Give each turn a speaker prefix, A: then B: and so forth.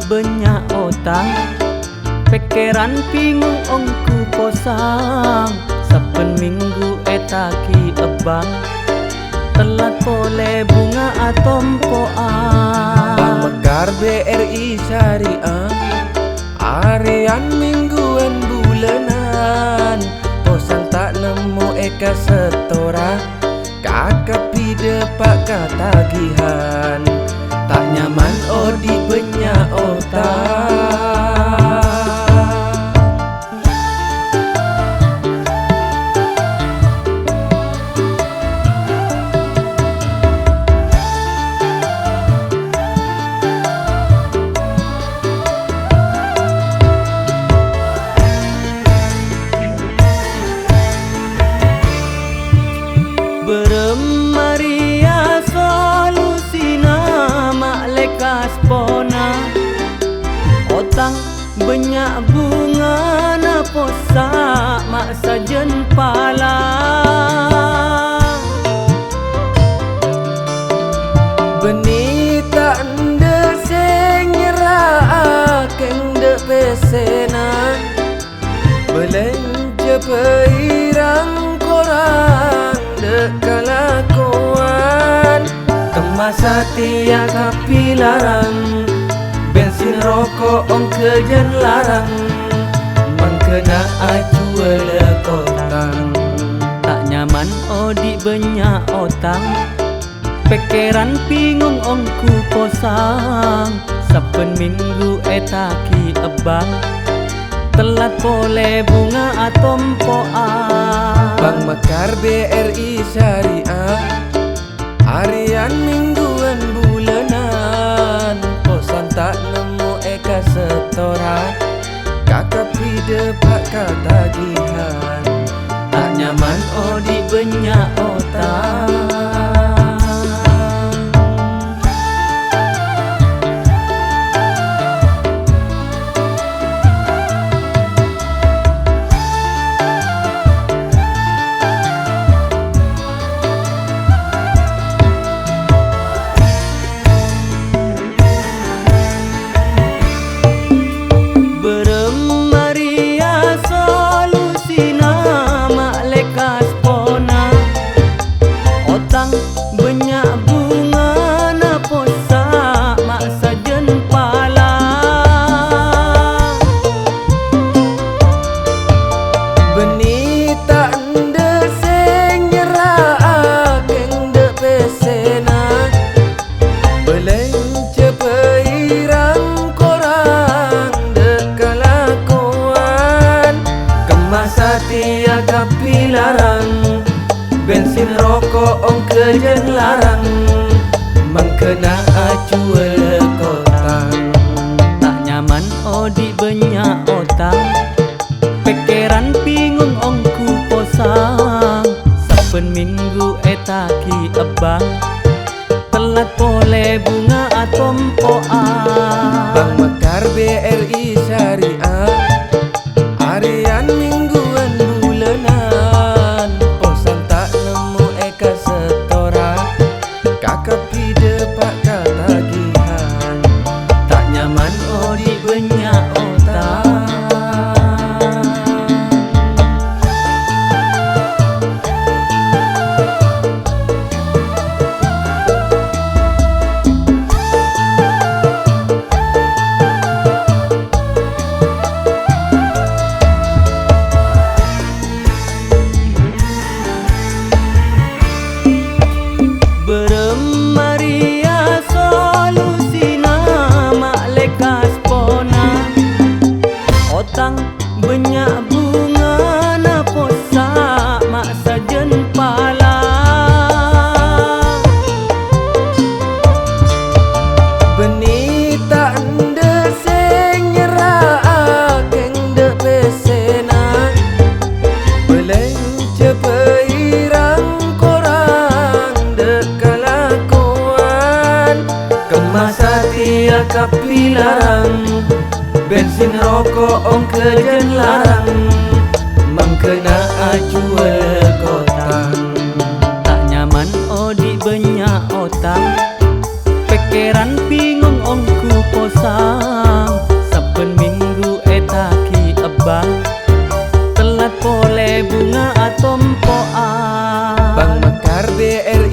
A: banyak otang, pikiran bingung ongku posang. Saben minggu etaki ebang, telat pole bunga atompoan.
B: Bang Mekar BRI Syariah, harian mingguan bulanan, posang tak nemu eka setora, kakak pide pak katagihan, tak nyaman odi banyak otang.
A: Beremaria solusina mak lekas pona, otang banyak bunga na posa mak sajen pala.
B: Beni tak ende senyera keng de pesena, belanja peirang korang kelakuan, kemas hati ya kapi larang, bensin rokok ong kejen larang, mengkena acuel kotang.
A: Tak nyaman odi banyak otang, pikiran bingung ongku posang. Saben minggu etaki ebang, telat pole bunga atompoan.
B: Bang Mekar BRI Syariah, harian mingguan bulanan, posan tak nemu eka setora, kakak pide pak katagihan, tak nyaman odi banyak otang.
A: Beremaria solusina mak lekas pona, otang banyak bunga na posa mak sajen pala.
B: Beni tak ende senyera keng de pesena, belanja peirang korang de kelakuan, kemas hati ya kapi larang, bensin rokok ong kejen larang, mengkena acuel kotang.
A: Tak nyaman odi banyak otang, pikiran bingung ongku posang. Saben minggu etaki ebang, telat pole bunga atompoan.
B: Bang Mekar BRI Syariah, harian mingguan bulanan, posan tak nemu eka setora, kakak pide pak katagihan, tak nyaman odi banyak otang.
A: Beremaria solusina mak lekas pona, otang banyak bunga na posa mak sajen pala.
B: Beni tak ende senyera keng de pesena, belanja peirang korang de kelakuan, kemas hati ya kapi larang, bensin rokok ong kejen larang, mengkena acuel kotang.
A: Tak nyaman odi banyak otang, pikiran bingung ongku posang. bunga atompoan.
B: Bang Mekar BRI